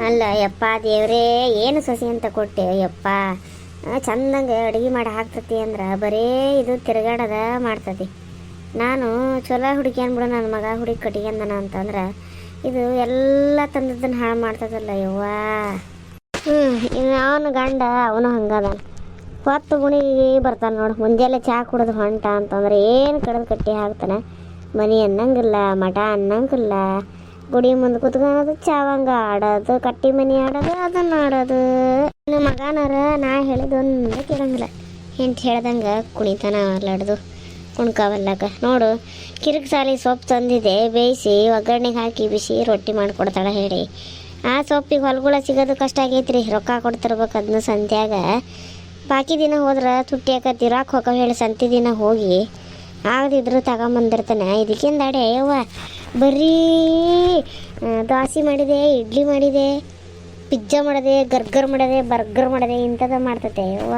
ಅಲ್ಲ ಯಪ್ಪ ದೇವ್ರೇ, ಏನು ಸಸಿ ಅಂತ ಕೊಟ್ಟೆ ಯಪ್ಪ. ಚಂದಂಗೆ ಅಡುಗೆ ಮಾಡಿ ಹಾಕ್ತತಿ ಅಂದ್ರೆ ಬರೀ ಇದು ತಿರುಗಾಡದ ಮಾಡ್ತತಿ. ನಾನು ಚಲೋ ಹುಡುಗಿ ಅಂದ್ಬಿಡು, ನನ್ನ ಮಗ ಹುಡುಗಿ ಕಟ್ಟಿಗೆಂದನ ಅಂತಂದ್ರೆ ಇದು ಎಲ್ಲ ತಂದದ್ದನ್ನು ಹಾಳು ಮಾಡ್ತದಲ್ಲ ಯವ್ವ. ಅವನು ಗಂಡ ಅವನು ಹಂಗದ, ಹೊತ್ತು ಗುಣಿಗೆ ಬರ್ತಾನೆ ನೋಡು. ಮುಂಜಾನೆ ಚಹಾ ಕುಡಿದು ಹೊಂಟ ಅಂತಂದ್ರೆ ಏನು ಕಡ್ದು ಕಟ್ಟಿ ಹಾಕ್ತಾನೆ. ಮನೆ ಅನ್ನಂಗಿಲ್ಲ, ಮಠ ಅನ್ನಂಗಿಲ್ಲ. ಗುಡಿ ಮುಂದೆ ಕುತ್ಕೊಳ್ಳೋದು, ಚಾವಂಗ ಆಡೋದು, ಕಟ್ಟಿ ಮನೆ ಆಡೋದು, ಅದನ್ನು ಆಡೋದು. ಇನ್ನು ಮಗನಾರ ನಾ ಹೇಳಿದೊಂದು ಕೇಳಂಗಿಲ್ಲ. ಹೆಂಟು ಹೇಳ್ದಂಗೆ ಕುಣಿತಾನ ಅಲ್ಲಾಡ್ದು ಕುಣ್ಕಾವಲ್ಲಕ ನೋಡು. ಕಿರಿಕ್ ಸಾಲಿ ಸೊಪ್ಪು ತಂದಿದೆ, ಬೇಯಿಸಿ ಒಗ್ಗರಣೆಗೆ ಹಾಕಿ ಬಿಸಿ ರೊಟ್ಟಿ ಮಾಡಿಕೊಡ್ತಾಳೆ ಹೇಳಿ. ಆ ಸೊಪ್ಪಿಗೆ ಹೊಲ್ಗುಳ ಸಿಗೋದು ಕಷ್ಟ ಆಗೈತ್ರಿ. ರೊಕ್ಕ ಕೊಡ್ತಿರ್ಬೇಕು ಅದನ್ನ ಸಂತ್ಯಾಗ. ಬಾಕಿ ದಿನ ಹೋದ್ರೆ ತುಟ್ಟಿ ಆಕತಿ, ರಾಕ್ ಹೋಗ ಹೇಳಿ ಸಂತಿ ದಿನ ಹೋಗಿ ಆಗದಿದ್ರು ತಗೊಂಬಂದಿರ್ತಾನೆ. ಇದಕ್ಕಿಂದ ಅಡೆ ಯವ್ವ ಬರೀ ದೋಸೆ ಮಾಡಿದೆ, ಇಡ್ಲಿ ಮಾಡಿದೆ, ಪಿಜ್ಜಾ ಮಾಡಿದೆ, ಗರ್ಗರ್ ಮಾಡಿದೆ, ಬರ್ಗರ್ ಮಾಡಿದೆ, ಇಂಥದ್ದು ಮಾಡ್ತತೆ ಯವ್ವ.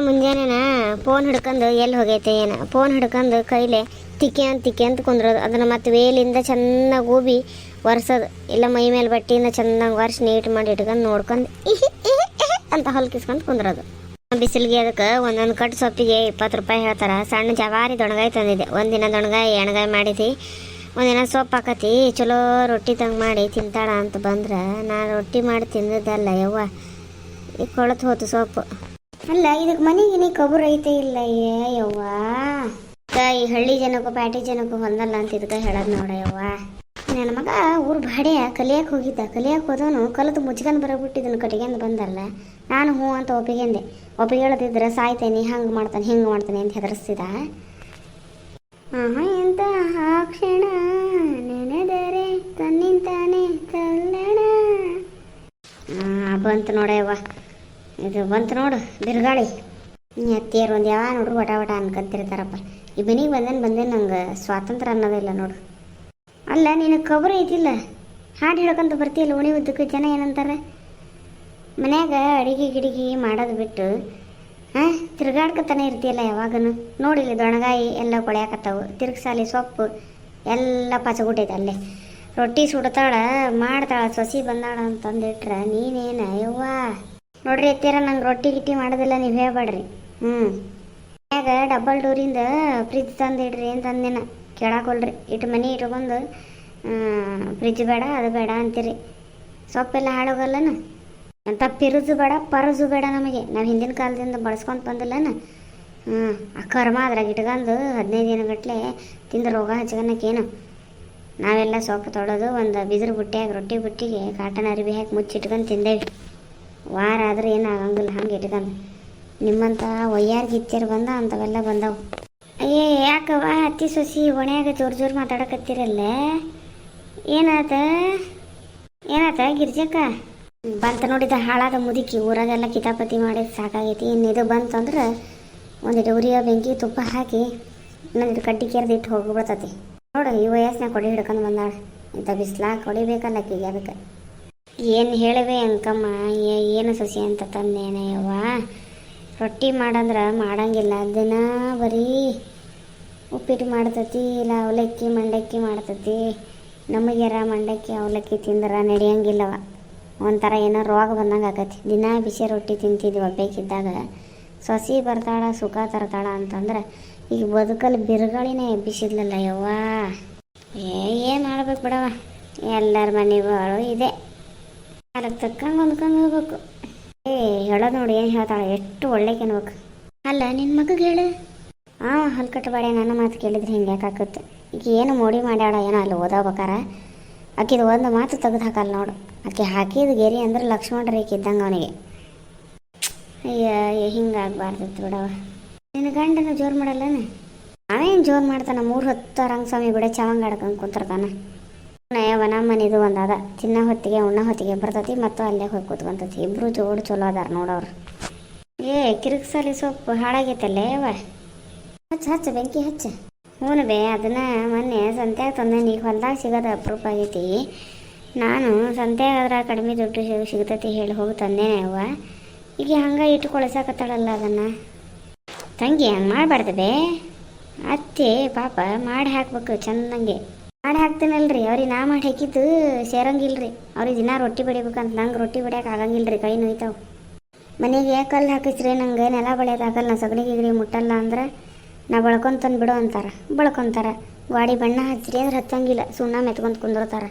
ಮುಂಜಾನೆನ ಫೋನ್ ಹಿಡ್ಕೊಂಡು ಎಲ್ಲಿ ಹೋಗೈತೆ ಏನ, ಫೋನ್ ಹಿಡ್ಕೊಂಡು ಕೈಲೆ ತಿಕ್ಕೆ ಅಂತ ಕುಂದ್ರೋದು. ಅದನ್ನು ಮತ್ತೆ ವೇಲಿಂದ ಚೆನ್ನಾಗಿ ಗೋಬಿ ಒರೆಸೋದು, ಇಲ್ಲ ಮೈ ಮೇಲೆ ಬಟ್ಟೆಯಿಂದ ಚೆನ್ನಾಗಿ ಒರೆಸಿ ನೀಟ್ ಮಾಡಿ ಇಟ್ಕೊಂಡು ನೋಡ್ಕೊಂಡು ಅಂತ ಹೊಲ್ಕಿಸ್ಕೊಂಡು ಕುಂದ್ರೋದು. ಬಿಸಿಲಿಗೆ ಅದಕ್ಕೆ ಒಂದೊಂದು ಕಟ್ಟು ಸೊಪ್ಪಿಗೆ 20 ರೂಪಾಯಿ ಹೇಳ್ತಾರೆ. ಸಣ್ಣ ಜವಾರಿ ದೊಣಗಾಯಿ ತಂದಿದ್ದೆ. ಒಂದಿನ ದೊಣಗಾಯಿ ಎಣ್ಗಾಯಿ ಮಾಡಿದಿ, ಒಂದಿನ ಸೊಪ್ಪು ಹಾಕತಿ. ಚಲೋ ರೊಟ್ಟಿ ತಂಗೆ ಮಾಡಿ ತಿಂತಾಳ ಅಂತ ಬಂದ್ರೆ ನಾನು ರೊಟ್ಟಿ ಮಾಡಿ ತಿಂದದ್ದಲ್ಲ ಯವ್ವ, ಈಗ ಕೊಳತು ಹೋತು ಸೊಪ್ಪು. ಅಲ್ಲ ಇದಕ್ಕೆ ಮನೆಗಿನಿ ಕಬೂರ್ ಐತೆ ಇಲ್ಲ ಯವ್ವ. ಈ ಹಳ್ಳಿ ಜನಕ್ಕೂ ಪ್ಯಾಟಿ ಜನಕ್ಕೂ ಹೊಂದಲ್ಲ ಅಂತ ಇದಕ್ಕೆ ಹೇಳೋದು ನೋಡ ಯವ್ವ. ನನ್ನ ಮಗ ಊರು ಬಾಡ್ಯ ಕಲಿಯಕ್ಕೆ ಹೋಗಿದ್ದ. ಕಲಿಯಕ್ಕೆ ಹೋದವನು ಕಲಿತು ಮುಚ್ಕೊಂಡು ಬರೋಬಿಟ್ಟಿದ್ದನು, ಕಟ್ಟಿಗೆಂದು ಬಂದಲ್ಲ. ನಾನು ಹ್ಞೂ ಅಂತ ಒಪ್ಪಿಗೆ ಹೇಳದಿದ್ರೆ ಸಾಯ್ತೇನೆ, ಹಂಗೆ ಮಾಡ್ತಾನೆ ಹಿಂಗೆ ಮಾಡ್ತಾನೆ ಅಂತ ಹೆದರಿಸ್ತಿದ್ದ. ಎಂತ ಆ ಕ್ಷಣ ನೆನೆದರೆ ತನ್ನಿಂತಾನೆ ಕಲ್ಲಣ. ಬಂತು ನೋಡವ್ವ, ಇದು ಬಂತು ನೋಡು ಬಿರುಗಾಳಿ. ಅತ್ತಿಯರು ಒಂದು ಯಾವ ನೋಡ್ರು ವಟ ವಟ ಅನ್ಕೊಂತಿರ್ತಾರಪ್ಪ. ಈ ಮನೆಗೆ ಬಂದೇನು ನಂಗೆ ಸ್ವಾತಂತ್ರ್ಯ ಅನ್ನೋದಿಲ್ಲ ನೋಡು. ಅಲ್ಲ ನಿನಗೆ ಕಬರು ಐತಿಲ್ಲ, ಹಾಡು ಹೇಳ್ಕೊಂತ ಬರ್ತೀಯಲ್ಲ ಉಣಿ ಉದ್ದಕ್ಕೆ. ಜನ ಏನಂತಾರೆ ಮನ್ಯಾಗ ಅಡಿಗೆ ಗಿಡಿಗೆ ಮಾಡೋದು ಬಿಟ್ಟು ತಿರ್ಗಾಡ್ಕೊತಾನೆ ಇರ್ತೀಯಲ್ಲ ಯಾವಾಗನು. ನೋಡಿಲ್ಲ ದೊಣಗಾಯಿ ಎಲ್ಲ ಕೊಳೆಯಾಕತ್ತಾವು, ತಿರ್ಗ್ಸಾಲಿ ಸೊಪ್ಪು ಎಲ್ಲ ಪಚಗುಟ್ಟೈತೆ ಅಲ್ಲೇ. ರೊಟ್ಟಿ ಸುಡ್ತಾಳ ಮಾಡ್ತಾಳ, ಸೊಸಿ ಬಂದಾಳ ಅಂತಂದಿಟ್ರೆ ನೀನೇನ ಯವ್ವ. ನೋಡ್ರಿ ಎತ್ತೀರ, ನಂಗೆ ರೊಟ್ಟಿ ಗಿಟ್ಟಿ ಮಾಡೋದಿಲ್ಲ ನೀವು ಹೇಳ್ಬೇಡ್ರಿ. ಮನ್ಯಾಗ ಡಬಲ್ ಡೋರಿಂದ ಫ್ರಿಜ್ ತಂದಿಡ್ರಿ ಅಂತಂದೇನ ಕೇಳಾಕೊಳ್ರಿ. ಇಟ್ಟು ಮನೆ ಇಟ್ಕೊಂಡು ಫ್ರಿಜ್ ಬೇಡ ಅದು ಬೇಡ ಅಂತೀರಿ. ಸೊಪ್ಪೆಲ್ಲ ಹಾಳೋಗಲ್ಲನ ಅಂತ. ಪಿರುಜು ಬೇಡ ಪರಜು ಬೇಡ ನಮಗೆ. ನಾವು ಹಿಂದಿನ ಕಾಲದಿಂದ ಬಳಸ್ಕೊಂಡು ಬಂದಿಲ್ಲನ. ಆ ಕರ್ಮ ಅದ್ರಾಗ ಇಟ್ಕೊಂಡು 15 ದಿನಗಟ್ಟಲೆ ತಿಂದು ರೋಗ ಹಚ್ಕೊಳಕ್ಕೇನು. ನಾವೆಲ್ಲ ಸೊಪ್ಪು ತೊಡೋದು ಒಂದು ಬಿದಿರು ಬುಟ್ಟಿಯಾಗ ರೊಟ್ಟಿ ಬುಟ್ಟಿಗೆ ಕಾಟನ್ ಅರಿವಿ ಹಾಕಿ ಮುಚ್ಚಿಟ್ಕೊಂಡು ತಿಂದೇವಿ. ವಾರ ಆದ್ರೆ ಏನು ಆಗಂಗಿಲ್ಲ ಹಂಗೆ ಇಟ್ಕೊಂಡು. ನಿಮ್ಮಂಥ ಒಯ್ಯಾರ ಗಿಚ್ಚರು ಬಂದ ಅಂಥವೆಲ್ಲ ಬಂದವು. ಅಯ್ಯೇ ಯಾಕವ್ವ ಅತ್ತಿ ಸೊಸಿ ಒಣೆಯಾಗ ಜೋರು ಮಾತಾಡಕತ್ತೀರಲ್ಲ, ಏನಾತ ಗಿರ್ಜಕ್ಕ? ಬಂತ ನೋಡಿದ ಹಾಳಾದ ಮುದುಕಿ. ಊರಾಗೆಲ್ಲ ಕಿತಾಪತಿ ಮಾಡಿದ ಸಾಕಾಗೈತಿ. ಇನ್ನಿದು ಬಂತಂದ್ರೆ ಒಂದಿಟ್ಟು ಉರಿಯೋ ಬೆಂಕಿ ತುಪ್ಪ ಹಾಕಿ ಇನ್ನೊಂದಿಟ್ಟು ಕಡ್ಡಿ ಕೆರೆದು ಇಟ್ಟು ಹೋಗ್ಬಿಡ್ತತಿ ನೋಡು. ಈ ವಯಸ್ಸಿನಾಗ ಕೊಡಿ ಹಿಡ್ಕೊಂಡು ಬಂದಾಳ. ಇಂಥ ಬಿಸ್ಲಾಗ ಕೊಡಿಬೇಕಲ್ಲ ಆಕಿಗೆ. ಅದಕ್ಕೆ ಏನು ಹೇಳಿವೆ ಅಂಕಮ್ಮ, ಏನು ಸೊಸಿ ಅಂತ ತಂದೇನಯ್ಯವ್ವ. ರೊಟ್ಟಿ ಮಾಡಂದ್ರೆ ಮಾಡಂಗಿಲ್ಲ, ದಿನ ಬರೀ ಉಪ್ಪಿಟ್ಟು ಮಾಡ್ತತಿ, ಇಲ್ಲ ಅವಲಕ್ಕಿ ಮಂಡಕ್ಕಿ ಮಾಡ್ತತಿ. ನಮಗ್ಯಾರ ಮಂಡಕ್ಕಿ ಅವಲಕ್ಕಿ ತಿಂದ್ರೆ ನಡೆಯಂಗಿಲ್ಲವ. ಒಂಥರ ಏನೋ ರೋಗ ಬಂದಂಗೆ ಆಕತಿ. ದಿನ ಬಿಸಿ ರೊಟ್ಟಿ ತಿಂತಿದ್ವಿ ಒಬ್ಬೇಕಿದ್ದಾಗ. ಸೊಸಿ ಬರ್ತಾಳ ಸುಖ ತರ್ತಾಳ ಅಂತಂದ್ರೆ ಈಗ ಬದುಕಲ್ಲಿ ಬಿರುಗಾಳಿನೇ ಎಬ್ಬಿಸಿದ್ಲಲ್ಲ ಯವ್ವ. ಏನು ಮಾಡ್ಬೇಕು ಬಿಡವ, ಎಲ್ಲರ ಮನೆಗಳು ಇದೆ. ಅದಕ್ಕೆ ತಕ್ಕಂಗೆ ಹೊಂದ್ಕೊಂಡು ಹೋಗ್ಬೇಕು. ಹೇಳೋದು ನೋಡಿ ಏನು ಹೇಳ್ತಾಳೆ, ಎಷ್ಟು ಒಳ್ಳೆಗೆ ಅನ್ಬೇಕು. ಅಲ್ಲ ನಿನ್ನ ಮಗಗೆ ಹೇಳು. ಹಲ್ಕಟ್ಟಬೇಡ, ನನ್ನ ಮಾತು ಕೇಳಿದ್ರೆ ಹಿಂಗೆ ಯಾಕಾಕತ್ತೆ. ಈಗ ಏನು ಮೋಡಿ ಮಾಡ್ಯಾಳ ಏನೋ ಅಲ್ಲಿ ಓದೋಬೇಕಾರ. ಆಕಿದು ಒಂದು ಮಾತು ತೆಗೆದು ಹಾಕಲ್ಲ ನೋಡು. ಆಕೆ ಹಾಕಿದ ಗೆರಿ ಅಂದ್ರೆ ಲಕ್ಷ್ಮಣ ರೇಖೆ ಇದ್ದಂಗೆ ಅವನಿಗೆ. ಅಯ್ಯ ಹಿಂಗಾಗಬಾರ್ದಿತ್ತು ಬಿಡವ. ನಿನ್ನ ಗಂಡನ ಜೋರು ಮಾಡಲ್ಲನ? ಅವೇನು ಜೋರು ಮಾಡ್ತಾನೆ. 3 ಹೊತ್ತು ರಂಗಸ್ವಾಮಿ ಬಿಡ ಚಾವಂಗ ಆಡ್ಕೊಂಡು ಕುಂತಿರ್ತಾನೆ. ಯವ್ವ ನಮ್ಮ ಮನೆದು ಒಂದು ಅದ, ತಿನ್ನೋ ಹೊತ್ತಿಗೆ ಉಣ್ಣ ಹೊತ್ತಿಗೆ ಬರ್ತತಿ ಮತ್ತು ಅಲ್ಲೇ ಹೋಗಿ ಕೂತ್ಕೊಂತತಿ. ಇಬ್ಬರು ಜೋಡು ಚಲೋ ಅದಾರ ನೋಡವ್ರು. ಕಿರಿಕ್ಸಲಿ ಸೊಪ್ಪು ಹಾಳಾಗೈತಲ್ಲೇ ಯವ್ವ, ಹಚ್ಚ ಬೆಂಕಿ ಹಚ್ಚ. ಹ್ಞೂ ಬೇ, ಅದನ್ನು ಮೊನ್ನೆ ಸಂತ್ಯಾಗ ತಂದೆ. ಈಗ ಹೊಲ್ದಾಗ ಸಿಗೋದು ಅಪರೂಪ ಆಗೈತಿ. ನಾನು ಸಂತ್ಯಾಗ ಅದ್ರ ಕಡಿಮೆ ದುಡ್ಡು ಸಿಗ್ತೈತಿ ಹೇಳಿ ಹೋಗಿ ತಂದೇನೆ ಯವ್ವ. ಈಗ ಹಂಗೆ ಇಟ್ಟು ಕೊಳಸಾಕತ್ತಾಳಲ್ಲ ಅದನ್ನು. ತಂಗಿ ಹಂಗೆ ಮಾಡಬಾರ್ದು ಬೇ. ಅತ್ತೆ ಪಾಪ ಮಾಡಿ ಹಾಕ್ಬೇಕು ಚಂದಂಗೆ. ಮಾಡಿ ಹಾಕ್ತೀನಲ್ರಿ ಅವ್ರಿಗೆ, ನಾ ಮಾಡಿ ಹಾಕಿದ್ದು ಸೇರಂಗಿಲ್ರಿ ಅವ್ರಿಗೆ. ದಿನ ರೊಟ್ಟಿ ಬಡಿಬೇಕಂತ ನಂಗೆ ರೊಟ್ಟಿ ಬಡಿಯೋಕೆ ಆಗಂಗಿಲ್ರಿ, ಕೈ ನೋಯ್ತಾವೆ. ಮನೆಗೆ ಕಲ್ಲು ಹಾಕಿಸ್ರಿ ನಂಗೆ ನೆಲ ಬಳಿಯೋದು ಆಗಲ್ಲ, ನಾ ಸಗಣಿ ಗಿಗಣಿ ಮುಟ್ಟಲ್ಲ ಅಂದ್ರೆ ನಾ ಬಳ್ಕೊಂತಂದು ಬಿಡು ಅಂತಾರೆ. ಬಳ್ಕೊತಾರೆ. ಗಾಡಿ ಬಣ್ಣ ಹಚ್ಚಿರಿ ಅಂದ್ರೆ ಹಚ್ಚಂಗಿಲ್ಲ, ಸುಣ್ಣ ಮೆತ್ಕೊಂತ ಕುಂದಿರ್ತಾರೆ.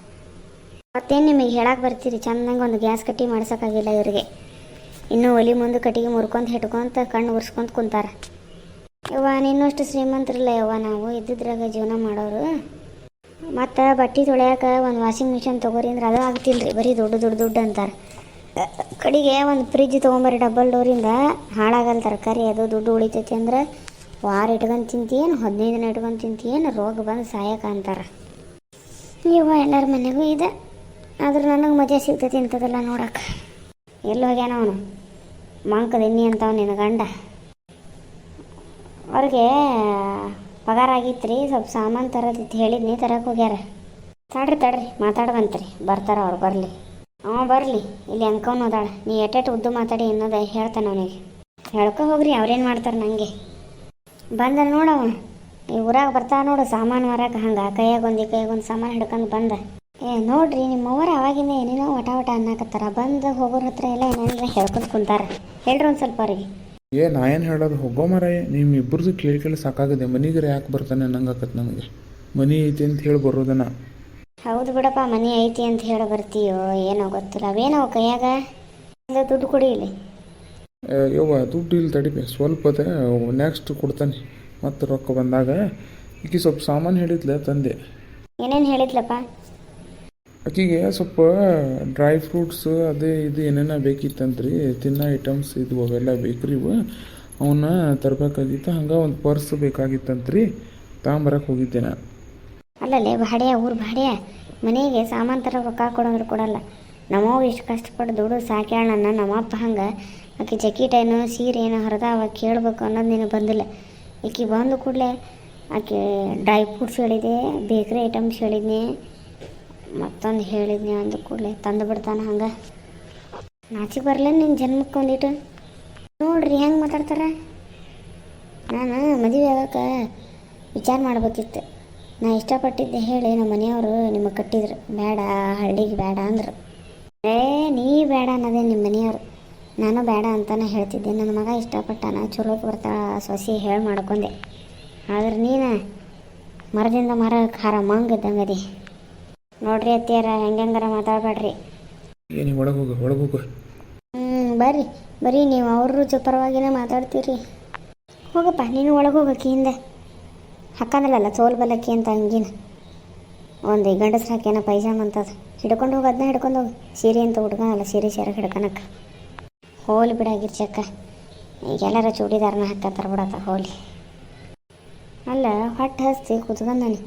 ಮತ್ತೇನು ನಿಮಗೆ ಹೇಳಕ್ಕೆ ಬರ್ತೀರಿ, ಚಂದಂಗೆ ಒಂದು ಗ್ಯಾಸ್ ಕಟ್ಟಿ ಮಾಡ್ಸೋಕ್ಕಾಗಿಲ್ಲ ಇವ್ರಿಗೆ. ಇನ್ನೂ ಒಲಿ ಮುಂದೆ ಕಟ್ಟಿಗೆ ಮುರ್ಕೊಂತ ಹಿಡ್ಕೊಂತ ಕಣ್ಣು ಉರ್ಸ್ಕೊಂತ ಕುಂತಾರೆ. ಯವ್ವ ನಿನ್ನಷ್ಟು ಶ್ರೀಮಂತರಿಲ್ಲ ಯವ್ವ, ನಾವು ಇದ್ದಿದ್ರಾಗ ಜೀವನ ಮಾಡೋರು. ಮತ್ತು ಬಟ್ಟೆ ತೊಳೆಯೋಕೆ ಒಂದು ವಾಷಿಂಗ್ ಮಿಷಿನ್ ತೊಗೋರಿ ಅಂದ್ರೆ ಅದು ಆಗ್ತಿಲ್ಲ ರೀ, ಬರೀ ದೊಡ್ಡ ದೊಡ್ಡ ದುಡ್ಡು ಅಂತಾರೆ. ಕಡೆಗೆ ಒಂದು ಫ್ರಿಜ್ ತೊಗೊಂಬರಿ ಡಬಲ್ ಡೋರಿಂದ, ಹಾಳಾಗಲ್ಲ ತರಕಾರಿ, ಅದು ದುಡ್ಡು ಉಳಿತೈತಿ ಅಂದ್ರೆ ವಾರ ಇಟ್ಕೊಂಡು ತಿಂತೀಯೇನು, 15 ದಿನ ಇಟ್ಕೊಂಡು ತಿಂತೀಯೇನು, ರೋಗ ಬಂದು ಸಾಯಕ ಅಂತಾರೆ. ಯವ್ವ ಎಲ್ಲರ ಮನೆಗೂ ಇದೆ, ಆದ್ರೆ ನನಗೆ ಮಜಾ ಸಿಗ್ತೈತಿ ಇಂಥದ್ದೆಲ್ಲ ನೋಡೋಕೆ. ಎಲ್ಲಿ ಹೋಗ್ಯಾನ ಅವನು ಮಂಕದಿನ್ನಿ ಅಂತವ್ ನಿನ್ನ ಗಂಡ. ಅವ್ರಿಗೆ ಪಗಾರ ಆಗಿತ್ತು ರೀ, ಸ್ವಲ್ಪ ಸಾಮಾನು ತರೋದಿತ್ತು ಹೇಳಿದ್ನಿ, ತರಕ್ಕೆ ಹೋಗ್ಯಾರ. ತಡ್ರಿ ಮಾತಾಡ್ಬಂತ್ರಿ, ಬರ್ತಾರೆ ಅವ್ರು. ಬರಲಿ ಬರಲಿ, ಇಲ್ಲಿ ಅಂಕವ್ನು ಅದಾಳ. ನೀ ಎಟ್ಟೆಟ್ಟು ಉದ್ದು ಮಾತಾಡಿ ಅನ್ನೋದು ಹೇಳ್ತಾನೆ ಅವನಿಗೆ. ಹೇಳ್ಕೊ ಹೋಗ್ರಿ, ಅವ್ರೇನು ಮಾಡ್ತಾರೆ ನನಗೆ. ಬಂದ ನೋಡವ ಈ ಊರಾಗ ಬರ್ತಾವ ನೋಡು ಸಾಮಾನು ಮಾರಕ್ಕೆ, ಹಂಗೆ ಕೈಯಾಗೊಂದು ಸಾಮಾನು ಹಿಡ್ಕೊಂಡು ಬಂದ. ನೋಡ್ರಿ ನಿಮ್ಮವ್ರು ಅವಾಗಿಂದ ಏನೇನೋ ವಟ ಅನ್ನಕತ್ತಾರ. ಬಂದು ಹೋಗೋರ ಹತ್ರ ಎಲ್ಲ ಏನೇನ ಹೇಳ್ಕೊಂಡು ಕುಂತಾರ. ಹೇಳ್ರಿ ಒಂದು ಸ್ವಲ್ಪ ಅವ್ರಿಗೆ. ನಾ ಏನು ಹೇಳೋದು, ಹೋಗೋ ಮರಾಯ, ನಿಮ್ಮ ಇಬ್ಬರದು ಕೇಳಿ ಸಾಕಾಗಿದೆ. ಮನೆಗೆ ಯಾಕೆ ಬರ್ತಾನೆ ಅನ್ನಂಗಾಕತ್ತೆ ನನಗೆ. ಮನೆ ಐತಿ ಅಂತ ಹೇಳಿ ಬರೋದನ. ಹೌದು ಬಿಡಪ್ಪ, ಮನೆ ಐತಿ ಅಂತ ಹೇಳಿ ಬರ್ತೀಯೋ ಏನೋ ಗೊತ್ತಿಲ್ಲ. ಅವೇನೋ ಕೈಯಾಗ ದುಡ್ಡು ಕೊಡಿ ಇಲ್ಲಿ. ಯವ್ವ ದುಡ್ಡು ಇಲ್ಲಿ ತಡಿಪೆ, ಸ್ವಲ್ಪ ನೆಕ್ಸ್ಟ್ ಕೊಡ್ತಾನೆ ಮತ್ತು ರೊಕ್ಕ ಬಂದಾಗ. ಈಕಿ ಸ್ವಲ್ಪ ಸಾಮಾನು ಹೇಳಿದ್ಲ ತಂದೆ. ಏನೇನು ಹೇಳಿದ್ಲಪ್ಪ? ಆಕಿಗೆ ಸ್ವಲ್ಪ ಡ್ರೈ ಫ್ರೂಟ್ಸ್ ಅದೇ ಇದು ಏನೇನ ಬೇಕಿತ್ತಂತ್ರಿ, ತಿನ್ನೋ ಐಟಮ್ಸ್ ಇದ್ವು ಅವೆಲ್ಲ ಬೇಕ್ರಿ. ಇವು ಅವನ್ನ ತರಬೇಕಾಗಿತ್ತು. ಹಂಗೆ ಒಂದು ಪರ್ಸ್ ಬೇಕಾಗಿತ್ತಂತ್ರಿ, ತಗೊಂಬರಕ್ಕೆ ಹೋಗಿದ್ದೆ ನಾನು. ಅಲ್ಲಲ್ಲೇ ಬಾಡ್ಯ, ಊರು ಬಾಡ್ಯ, ಮನೆಗೆ ಸಾಮಾನು ಥರ ರೊಕ್ಕ ಕೊಡೋಂದ್ರೆ ಕೊಡಲ್ಲ. ನಮ್ಮವ್ವ ಇಷ್ಟು ಕಷ್ಟಪಟ್ಟು ದುಡ್ಡು ಸಾಕ್ಯಾಳ ನನ್ನ. ನಮ್ಮಪ್ಪ ಹಂಗೆ ಆಕೆ ಜಕೆಟ್ ಏನು ಸೀರೆ ಏನೋ ಹರಿದಾವ ಕೇಳಬೇಕು ಅನ್ನೋದು ನಿನಗೆ ಬಂದಿಲ್ಲ. ಈಕೆ ಬಂದು ಕೂಡಲೇ ಆಕೆ ಡ್ರೈ ಫ್ರೂಟ್ಸ್ ಹೇಳಿದೆ, ಬೇಕ್ರಿ ಐಟಮ್ಸ್ ಹೇಳಿದ್ನಿ, ಮತ್ತೊಂದು ಹೇಳಿದ್ನಿ ಅಂದ ಕೂಡಲೇ ತಂದು ಬಿಡ್ತಾನೆ. ಹಂಗೆ ನಾಚಿಗೆ ಬರಲ್ಲ ನಿನ್ನ ಜನ್ಮಕ್ಕೆ ಒಂದಿಟ್ಟು. ನೋಡ್ರಿ ಹೆಂಗೆ ಮಾತಾಡ್ತಾರೆ. ನಾನು ಮದುವೆ ಆಗಕ್ಕೆ ವಿಚಾರ ಮಾಡ್ಬೇಕಿತ್ತು. ನಾ ಇಷ್ಟಪಟ್ಟಿದ್ದೆ ಹೇಳಿ ನಮ್ಮ ಮನೆಯವರು ನಿಮಗೆ ಕಟ್ಟಿದ್ರು. ಬೇಡ ಹಳ್ಳಿಗೆ ಬೇಡ ಅಂದರು. ನೀ ಬೇಡ ಅನ್ನೋದೇ ನಿಮ್ಮ ಮನೆಯವರು, ನಾನು ಬೇಡ ಅಂತಾನೆ ಹೇಳ್ತಿದ್ದೆ. ನನ್ನ ಮಗ ಇಷ್ಟಪಟ್ಟಾನ, ಚಲೋ ಬರ್ತಾಳ ಸೊಸಿ ಹೇಳಿ ಮಾಡ್ಕೊಂಡೆ. ಆದ್ರೆ ನೀನು ಮರದಿಂದ ಮರ ಖಾರ ಮಂಗದಂಗೆ ಅದಿ. ನೋಡ್ರಿ ಅತ್ತಿಯಾರ, ಹೆಂಗಾರ ಮಾತಾಡಬೇಡ್ರಿ. ಏನು ಒಳಗೋಗು. ಬರ್ರಿ ನೀವು ಅವ್ರ ಪರವಾಗಿನೇ ಮಾತಾಡ್ತೀರಿ. ಹೋಗಪ್ಪ ನೀನು ಒಳಗೋಗಕ್ಕೆ ಹಿಂದೆ ಹಾಕಂದಲ್ಲ ಸೋಲ್ ಬಲ್ಲಕ್ಕಿ ಅಂತ ಹಂಗಿನ ಒಂದು ಗಂಡಸ್ರು ಹಾಕ್ಯಾನ ಪೈಜಾಮ ಅಂತದು ಹಿಡ್ಕೊಂಡು ಹೋಗಿ, ಅದನ್ನ ಹಿಡ್ಕೊಂಡು ಹೋಗಿ. ಸೀರೆ ಅಂತ ಹುಡ್ಕನಲ್ಲ, ಸೀರೆ ಹಿಡ್ಕೊಳಕ್ಕೆ ಹೋಲಿ ಬಿಡಾಗಿರ್ಚಕ್ಕ. ಈಗ ಎಲ್ಲರ ಚೂಡಿದಾರನ ಹಾಕತ್ತಾರ ಬಿಡತ್ತ ಹೋಲಿ. ಅಲ್ಲ ಹೊಟ್ಟೆ ಹಸ್ತಿ ಕೂತ್ಕೊಂಡಾನೆ,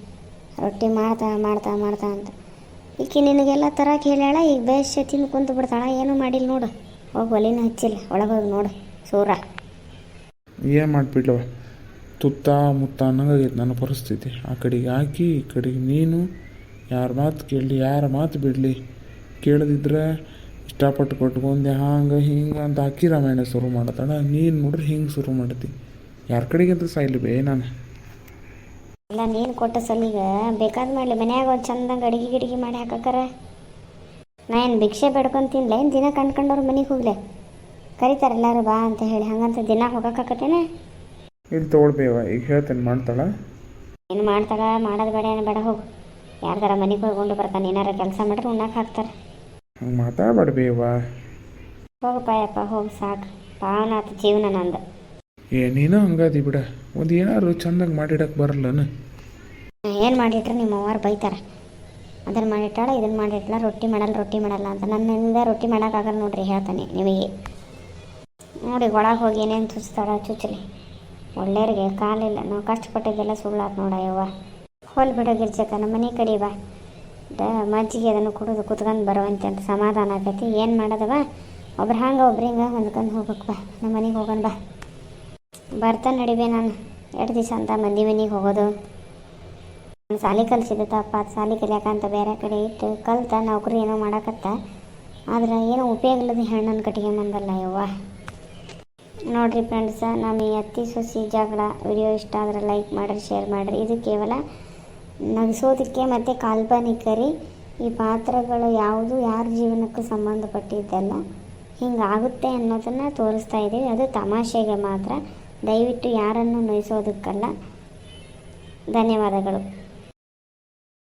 ರೊಟ್ಟಿ ಮಾಡ್ತಾ ಅಂತ. ಈಕೆ ನಿನಗೆಲ್ಲ ತರಕ್ಕೆ ಹೇಳ್ಯಾಳ. ಈಗ ಬೇಸ್ ತಿಂದು ಕುಂತು ಬಿಡ್ತಾಳ, ಏನೂ ಮಾಡಿಲ್ಲ ನೋಡು. ಹೋಗಿ ಒಲಿನ ಹಚ್ಚಿಲ್ಲ, ಒಳಗೋಗಿ ನೋಡು ಸೂರ. ಏನು ಮಾಡಿಬಿಡ್ಲವ, ತುತ್ತ ಮುತ್ತ ಅನ್ನಂಗಾಗೈತೆ ನನ್ನ ಪರಿಸ್ಥಿತಿ. ಆ ಕಡೆಗೆ ಹಾಕಿ ಈ ಕಡೆಗೆ ನೀನು. ಯಾರ ಮಾತು ಕೇಳಲಿ, ಯಾರ ಮಾತು ಬಿಡಲಿ. ಕೇಳದಿದ್ರೆ ಇಷ್ಟಪಟ್ಟು ಕೊಟ್ಕೊಂಡೆ ಹಂಗೆ ಹಿಂಗೆ ಅಂತ ಹಾಕಿ ರಾಮಾಯಣ ಶುರು ಮಾಡತ್ತಾಳ. ನೀನು ನೋಡ್ರಿ ಹಿಂಗೆ ಶುರು ಮಾಡತ್ತಿ. ಯಾರ ಕಡೆಗಂತ ಸಾಯ್ಲಿ ಬೇ ನಾನು. ಎಲ್ಲ ನೀನು ಕೊಟ್ಟ ಸಲಿಗೆ ಬೇಕಾದ ಮಾಡಲಿ. ಮನ್ಯಾಗ ಒಂದು ಚಂದಂಗೆ ಅಡಿಗೆ ಮಾಡಿ ಹಾಕಕ್ಕಾರ. ನಾ ಏನು ಭಿಕ್ಷೆ ಬೇಡ್ಕೊಂಡು ತಿನ್ಲ, ಏನು ದಿನ ಕಂಡ್ಕೊಂಡವ್ರು ಮನೆಗೆ ಹೋಗ್ಲೆ ಕರಿತಾರೆ ಎಲ್ಲರೂ ಬಾ ಅಂತ ಹೇಳಿ. ಹಂಗಂತ ದಿನ ಹೋಗಕ್ಕಾಕತ್ತೇನೆ. ಇಲ್ಲಿ ತೊಗೊಳ್ಬೇವ, ಈಗ ಹೇಳ್ತೇನೆ ಮಾಡ್ತಾಳ. ಏನು ಮಾಡ್ತಾಳ, ಮಾಡೋದು ಬೇಡ ಏನು ಬೇಡ, ಹೋಗು. ಯಾರ್ದಾರ ಮನೆಗೆ ಹೋಗ್ಕೊಂಡು ಬರ್ತಾನೆ, ಏನಾರ ಕೆಲಸ ಮಾಡ್ರೆ ಉಣ್ಣಕ್ಕೆ ಹಾಕ್ತಾರೆ. ಹಂಗೆ ಮಾತಾಡಬೇಡಬೇವ. ಹೋಗಪ್ಪ ಯಪ್ಪ ಹೋಗಿ, ಸಾಕು. ಪಾವನಾಥ ಜೀವನ ನಂದು. ನೀನು ಹಂಗಾದಿ ಬಿಡ. ಒಂದು ಏನಾದ್ರು ಚಂದಾಗಿ ಮಾಡಿಡಕ್ಕೆ ಬರಲ್ಲನ. ಏನು ಮಾಡಿಟ್ರೆ ನಿಮ್ಮ ಅವ್ವಾರು ಬೈತಾರೆ. ಅದನ್ನು ಮಾಡಿಟ್ಟಾಳ, ಇದನ್ನು ಮಾಡಿಟ್ಲ, ರೊಟ್ಟಿ ಮಾಡಲ್ಲ ಅಂತ. ನನ್ನಿಂದ ರೊಟ್ಟಿ ಮಾಡೋಕ್ಕಾಗಲ್ಲ ನೋಡ್ರಿ, ಹೇಳ್ತಾನೆ ನಿಮಗೆ. ನೋಡಿ ಒಳಗೆ ಹೋಗಿ ಏನೇನು ಚುಚ್ಚಲಿ. ಒಳ್ಳೆಯವ್ರಿಗೆ ಕಾಲಿಲ್ಲ, ನಾವು ಕಷ್ಟಪಟ್ಟಿದ್ದೆಲ್ಲ ಸುಳ್ಳಾತ್ ನೋಡಯ್ಯವ್ವ. ಹೋಲ್ ಬಿಡೋ ಗಿರ್ಜಕ, ನಮ್ಮ ಮನೆ ಕಡೆ ಬಾ. ಮಜ್ಜಿಗೆ ಅದನ್ನು ಕುಡಿದು ಕುತ್ಕೊಂಡು ಬರುವಂತೆ ಅಂತ ಸಮಾಧಾನ ಆಗೈತಿ. ಏನು ಮಾಡೋದವ, ಒಬ್ರು ಹಂಗೆ ಒಬ್ರು ಹಿಂಗೆ ಹೊಂದ್ಕೊಂಡು ಹೋಗ್ಬೇಕು. ಬಾ ನಮ್ಮ ಮನೆಗೆ ಹೋಗೋಣ ಬಾ. ಬರ್ತಾನೆ ನಡಿಬೇ ನಾನು 2 ದಿವಸ ಅಂತ ಮಂದಿ ಮನೆಗೆ ಹೋಗೋದು. ನಾನು ಸಾಲಿ ಕಲಿಸಿದ್ದಪ್ಪ, ಅದು ಸಾಲಿ ಕಲಿಯಾಕಂತ ಬೇರೆ ಕಡೆ ಇಟ್ಟು ಕಲ್ತ ನೌಕರಿ ಏನೋ ಮಾಡಕತ್ತ. ಆದ್ರೆ ಏನೋ ಉಪಯೋಗ ಇಲ್ಲದ ಹೆಣ್ಣನ್ನು ಕಟ್ಟಿಗೆ ಬಂದಲ್ಲ ಯವ್ವ. ನೋಡಿರಿ ಫ್ರೆಂಡ್ಸ, ನಮ್ಮ ಈ ಅತ್ತಿ ಸೊಸಿ ಜಗಳ ವಿಡಿಯೋ ಇಷ್ಟ ಆದರೆ ಲೈಕ್ ಮಾಡಿರಿ, ಶೇರ್ ಮಾಡಿರಿ. ಇದು ಕೇವಲ ನಗಿಸೋದಕ್ಕೆ ಮತ್ತು ಕಾಲ್ಪನಿಕರಿ. ಈ ಪಾತ್ರಗಳು ಯಾವುದು ಯಾರ ಜೀವನಕ್ಕೂ ಸಂಬಂಧಪಟ್ಟಿದ್ದಲ್ಲ. ಹಿಂಗಾಗುತ್ತೆ ಅನ್ನೋದನ್ನು ತೋರಿಸ್ತಾ ಇದ್ದೀವಿ. ಅದು ತಮಾಷೆಗೆ ಮಾತ್ರ, ದಯವಿಟ್ಟು ಯಾರನ್ನು ನೋಯಿಸೋದಕ್ಕಲ್ಲ. ಧನ್ಯವಾದಗಳು.